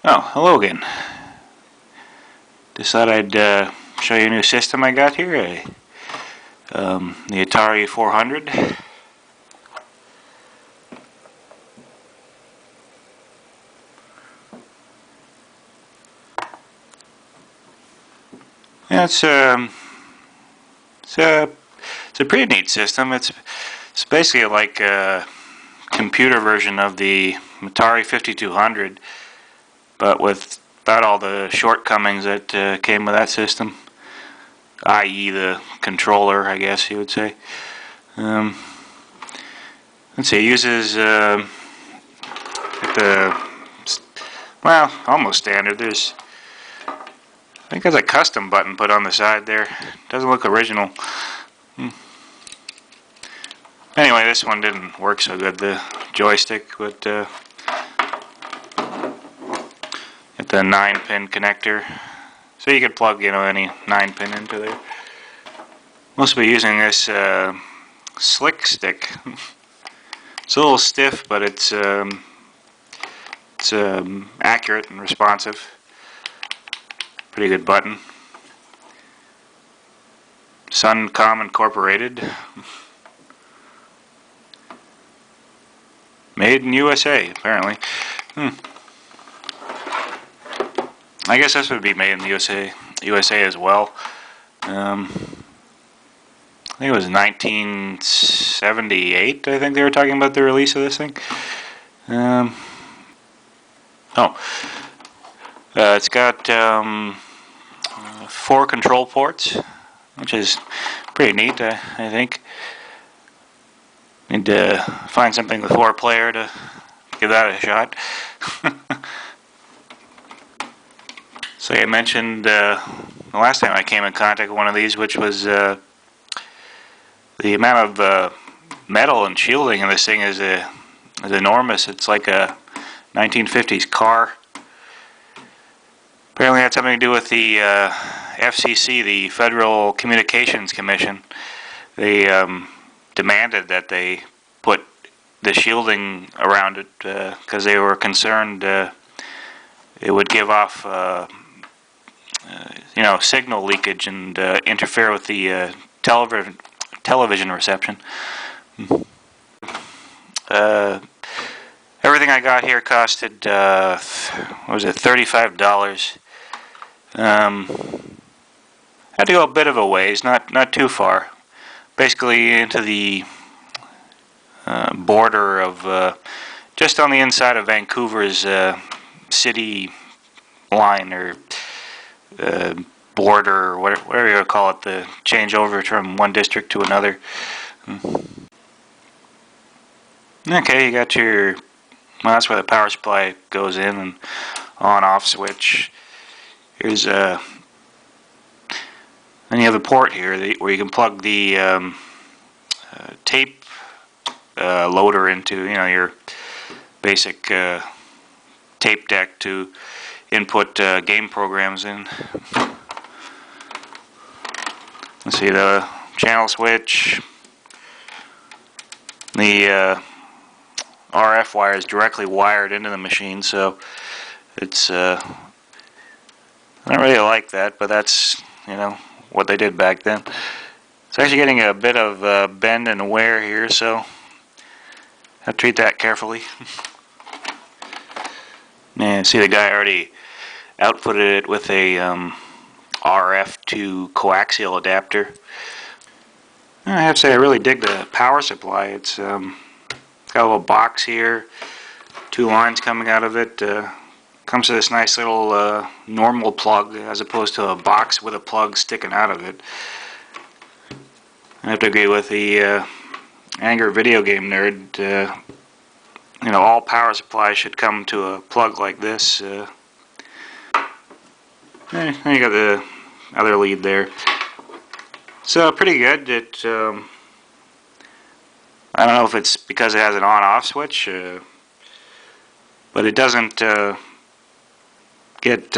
Oh, hello again. Just thought I'd show you a new system I got here, the Atari 400. Yeah, it's a pretty neat system. It's basically like a computer version of the Atari 5200, but with about all the shortcomings that came with that system, i.e. the controller, I guess you would say. Let's see, it uses almost standard. I think there's a custom button put on the side there. Doesn't look original. Anyway, this one didn't work so good, the joystick, but get the 9-pin connector, so you could plug any 9-pin into there. Must be using this slick stick. It's a little stiff, but it's accurate and responsive. Pretty good button. Suncom Incorporated. Made in USA, apparently. I guess this would be made in the USA as well. I think it was 1978, I think they were talking about the release of this thing. It's got 4 control ports, which is pretty neat, I think. Need to find something with 4-player to give that a shot. So I mentioned the last time I came in contact with one of these, which was the amount of metal and shielding in this thing is enormous. It's like a 1950s car. Apparently, it had something to do with the FCC, the Federal Communications Commission. They demanded that they put the shielding around it because they were concerned it would give off signal leakage and interfere with the television reception. Everything I got here costed $35. Had to go a bit of a ways, not too far. Basically into the border of just on the inside of Vancouver's city line, or border, or whatever you would call it, the change over from one district to another. Okay, you got your, that's where the power supply goes in, and on-off switch. Here's then you have a port here where you can plug the tape loader into, your basic tape deck to input game programs in. Let's see, the channel switch. The RF wire is directly wired into the machine, so it's I don't really like that, but that's what they did back then. It's actually getting a bit of bend and wear here, so I have to treat that carefully. And see, the guy already outfitted it with a RF to coaxial adapter. I have to say, I really dig the power supply. It's got a little box here, 2 lines coming out of it. Comes to this nice little normal plug, as opposed to a box with a plug sticking out of it. I have to agree with the angry video game nerd. All power supplies should come to a plug like this. Then you got the other lead there. So pretty good. It I don't know if it's because it has an on-off switch, but it doesn't get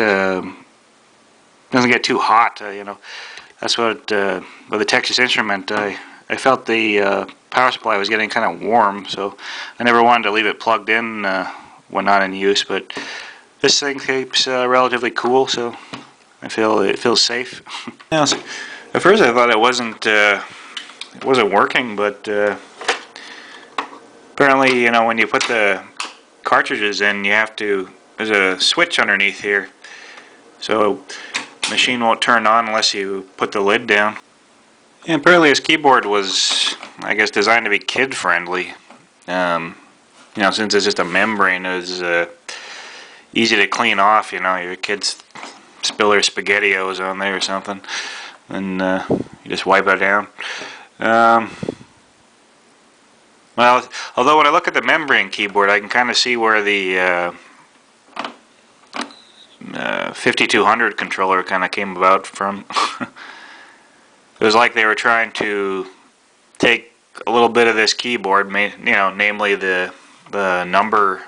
too hot. That's what with the Texas Instrument. I felt the power supply was getting kind of warm, so I never wanted to leave it plugged in when not in use. But This thing keeps relatively cool, so I feel it feels safe. Now, at first I thought it wasn't working, but apparently, you know, when you put the cartridges in, there's a switch underneath here, so the machine won't turn on unless you put the lid down. And apparently his keyboard was, I guess, designed to be kid friendly. You know, since it's just a membrane, it's easy to clean off. You know, your kids spill their SpaghettiOs on there or something, and you just wipe it down. Well, although when I look at the membrane keyboard, I can kind of see where the 5200 controller kind of came about from. It was like they were trying to take a little bit of this keyboard, you know, namely the number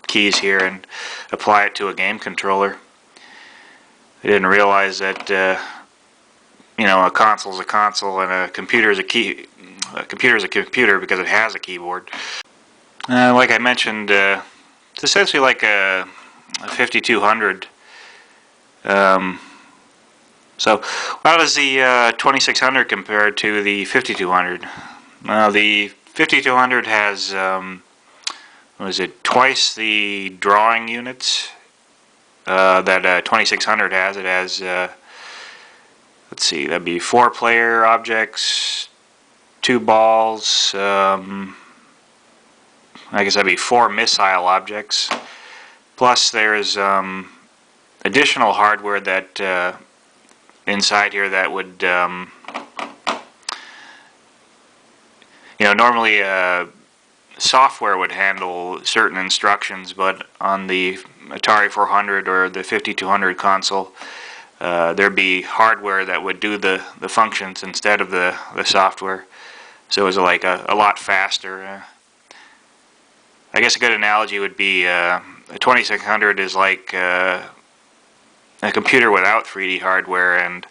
keys here, and apply it to a game controller. They didn't realize that you know, a console's a console and a computer's a computer's a computer because it has a keyboard. Like I mentioned, it's essentially like a 5200. So how does the 2600 compare to the 5200? Well, the 5200 has what is it, twice the drawing units that 2600 has. It has let's see, that'd be 4 player objects, 2 balls, I guess that'd be 4 missile objects, plus there's additional hardware that inside here that would you know, normally software would handle certain instructions, but on the Atari 400 or the 5200 console, there'd be hardware that would do the functions instead of the software. So it was like a lot faster. I guess a good analogy would be a 2600 is like a computer without 3D hardware, and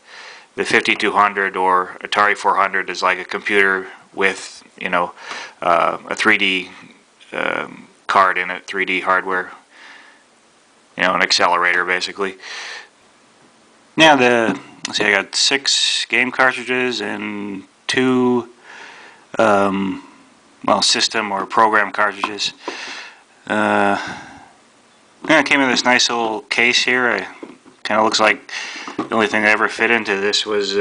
the 5200 or Atari 400 is like a computer with, you know, a 3D card in it, 3D hardware, you know, an accelerator basically. Now let's see, I got 6 game cartridges and 2 well, system or program cartridges. Yeah, it came in this nice little case here. Kind of looks like the only thing that ever fit into this was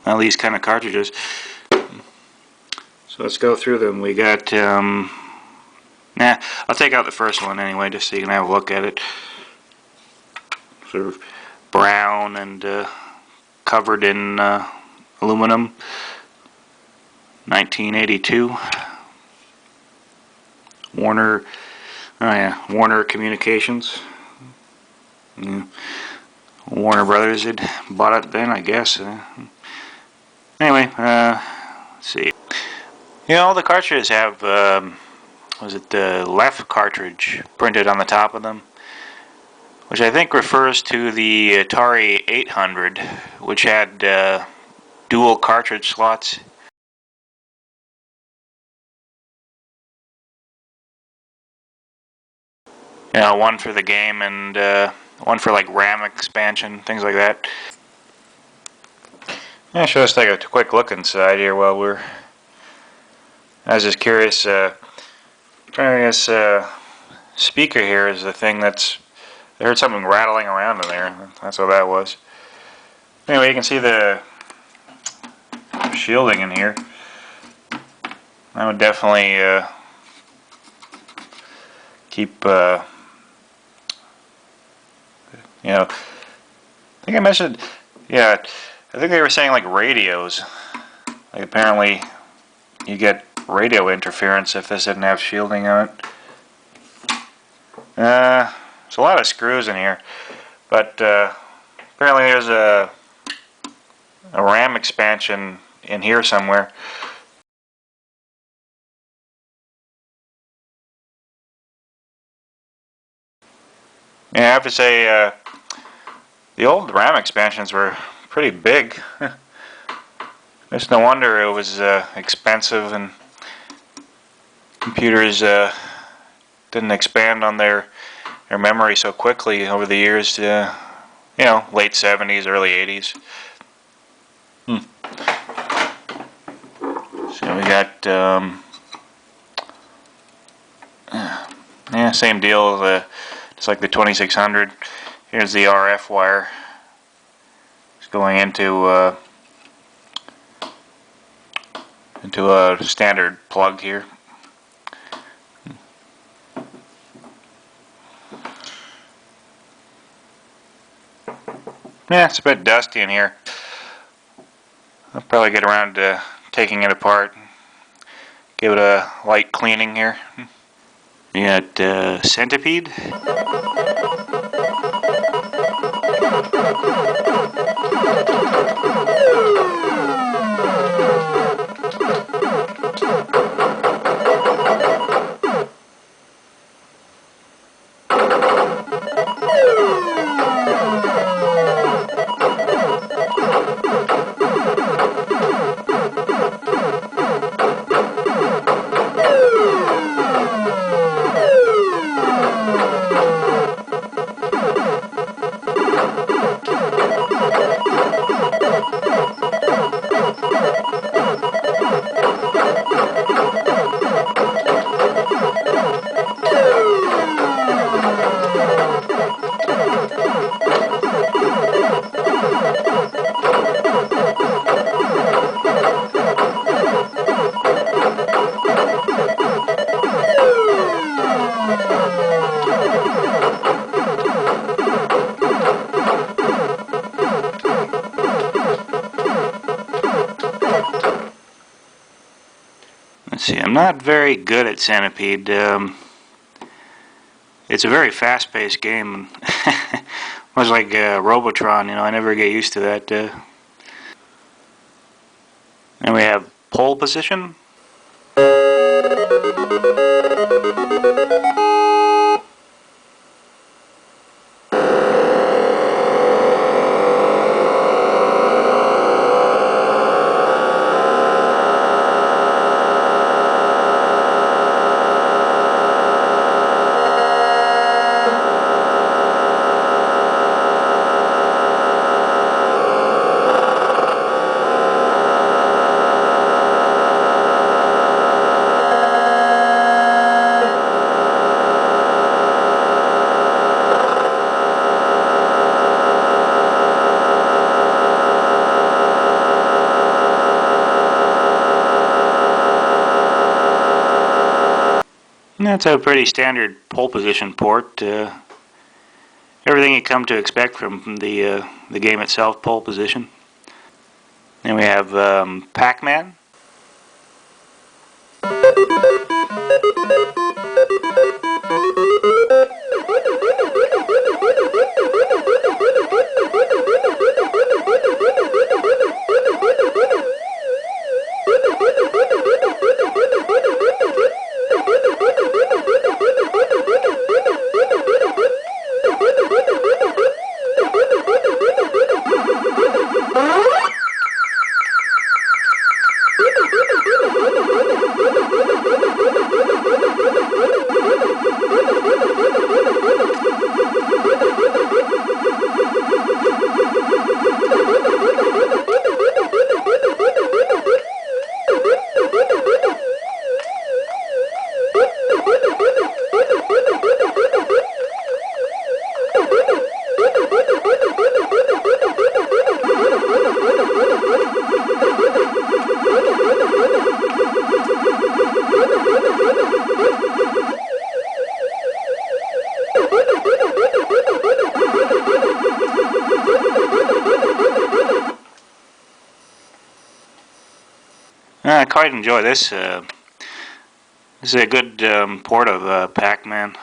well, these kind of cartridges. So let's go through them. We got I'll take out the first one anyway, just so you can have a look at it. Sort of brown and covered in aluminum. 1982. Warner, oh yeah, Warner Communications. Yeah. Warner Brothers had bought it then, I guess. Anyway, let's see. You know, all the cartridges have, was it the left cartridge printed on the top of them, which I think refers to the Atari 800, which had dual cartridge slots. You know, one for the game and one for like RAM expansion, things like that. Yeah, sure, let's take a quick look inside here while I was just curious. This speaker here is the thing I heard something rattling around in there. That's what that was. Anyway, you can see the shielding in here. I would definitely keep, you know, I think I mentioned, yeah, I think they were saying like radios. Like apparently you get radio interference if this didn't have shielding on it. There's a lot of screws in here, but apparently there's a RAM expansion in here somewhere. Yeah, I have to say, the old RAM expansions were pretty big. It's no wonder it was expensive, and computers didn't expand on their their memory so quickly over the years. Late 70s, early 80s. So we got, same deal. Just like the 2600. Here's the RF wire. It's going into a standard plug here. Yeah, it's a bit dusty in here. I'll probably get around to taking it apart. Give it a light cleaning here. You got Centipede. Let's see, I'm not very good at Centipede. It's a very fast-paced game. Much like Robotron, I never get used to that. And we have pole position. That's a pretty standard pole position port. Everything you come to expect from the game itself, pole position. Then we have Pac-Man. I quite enjoy this. This is a good port of Pac-Man.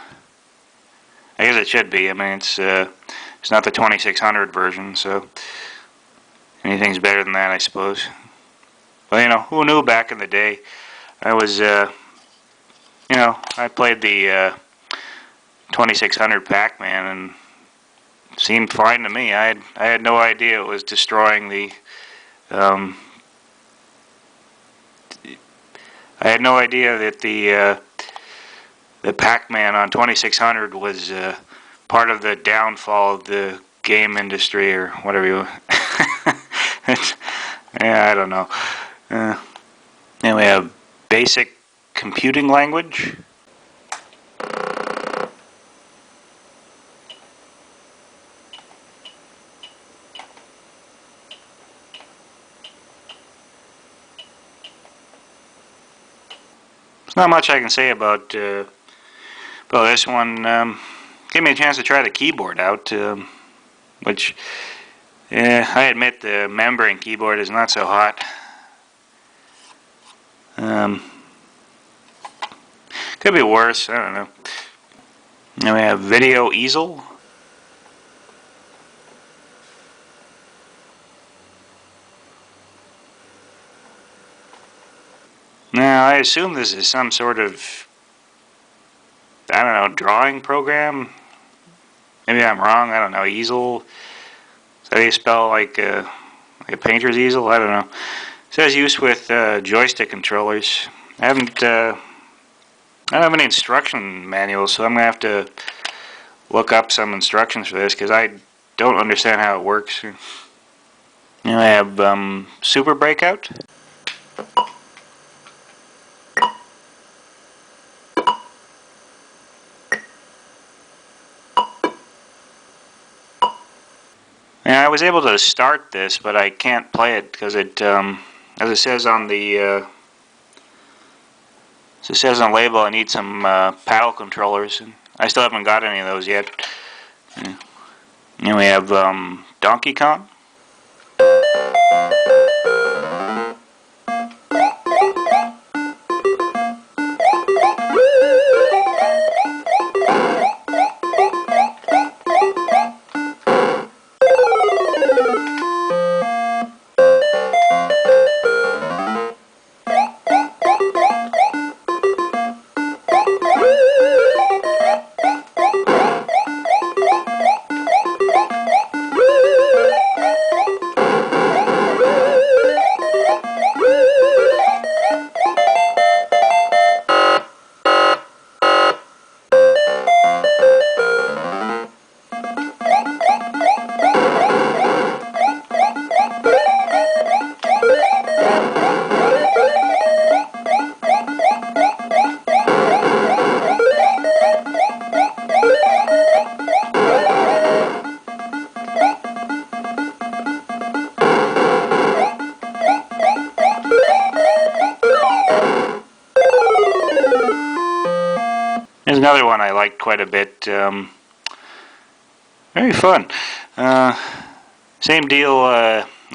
I guess it should be. I mean, it's not the 2600 version, so anything's better than that, I suppose. But who knew back in the day? I was, I played the 2600 Pac-Man, and it seemed fine to me. I had no idea it was destroying the. I had no idea that the Pac-Man on 2600 was part of the downfall of the game industry, or whatever you. Yeah, I don't know. And we have basic computing language. There's not much I can say about this one. Gave me a chance to try the keyboard out, which, I admit the membrane keyboard is not so hot. Could be worse, I don't know. Then we have video easel. Now, I assume this is some sort of, I don't know, drawing program. Maybe I'm wrong, I don't know. Easel? Is that how you spell like a painter's easel? I don't know. It says use with joystick controllers. I don't have any instruction manuals, so I'm going to have to look up some instructions for this, because I don't understand how it works. Now I have Super Breakout. Now I was able to start this, but I can't play it because it, as it says on the label, I need some paddle controllers, and I still haven't got any of those yet. Yeah. And we have Donkey Kong. There's another one I liked quite a bit. Very fun. Same deal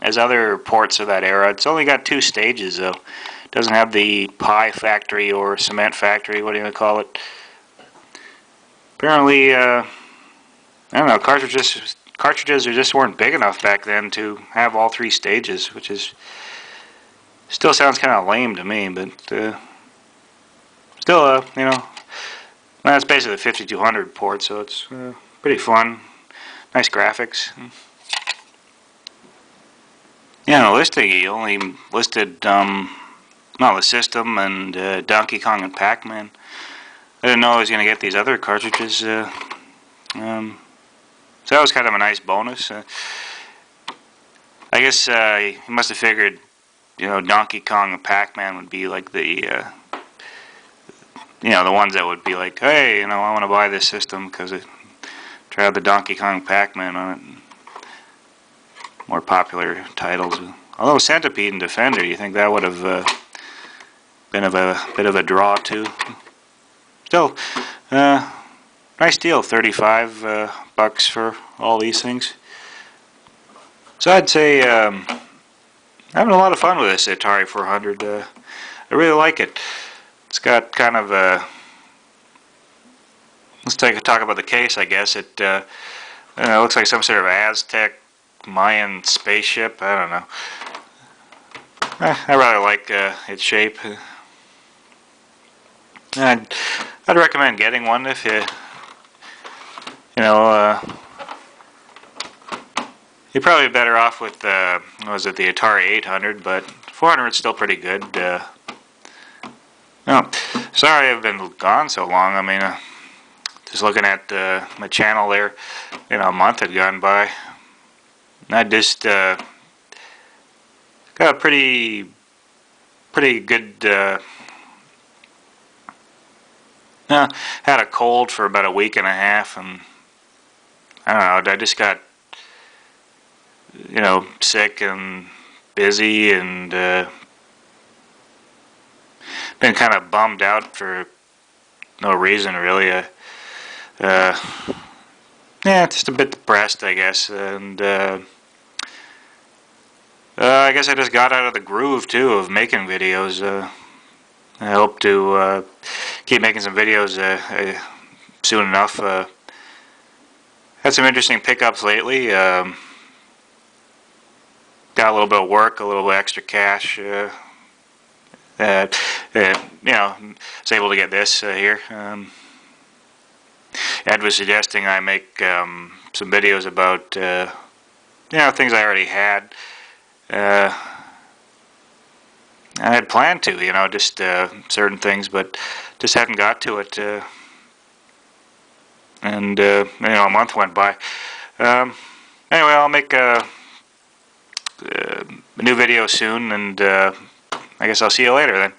as other ports of that era. It's only got 2 stages, though. It doesn't have the pie factory or cement factory, what do you call it. Apparently, I don't know, cartridges just weren't big enough back then to have all 3 stages, which is still sounds kind of lame to me, but still, you know, that's basically the 5200 port, so it's pretty fun. Nice graphics. Yeah, in the listing he only listed the system and Donkey Kong and Pac-Man. I didn't know I was going to get these other cartridges. So that was kind of a nice bonus. I guess he must have figured, you know, Donkey Kong and Pac-Man would be like the the ones that would be like, hey, you know, I want to buy this system because it tried the Donkey Kong Pac-Man on it. More popular titles. Although Centipede and Defender, you think that would have been a bit of a draw too. Still, nice deal, $35 for all these things. So I'd say having a lot of fun with this Atari 400. I really like it. It's got kind of a. Let's talk about the case, I guess. It looks like some sort of Aztec Mayan spaceship. I don't know. I rather like its shape. I'd recommend getting one if you're probably better off with the Atari 800, but 400 is still pretty good. No, sorry I've been gone so long. I mean, just looking at my channel there, a month had gone by. And I just got a pretty good. Had a cold for about a week and a half, and I don't know. I just got sick and busy, and been kind of bummed out for no reason really. Yeah, just a bit depressed, I guess, and I guess I just got out of the groove too of making videos. I hope to keep making some videos soon enough. Had some interesting pickups lately. Got a little bit of work, a little bit extra cash. Was able to get this here. Ed was suggesting I make some videos about things I already had. I had planned to, just certain things, but just hadn't got to it. And a month went by. Anyway, I'll make a new video soon, and I guess I'll see you later then.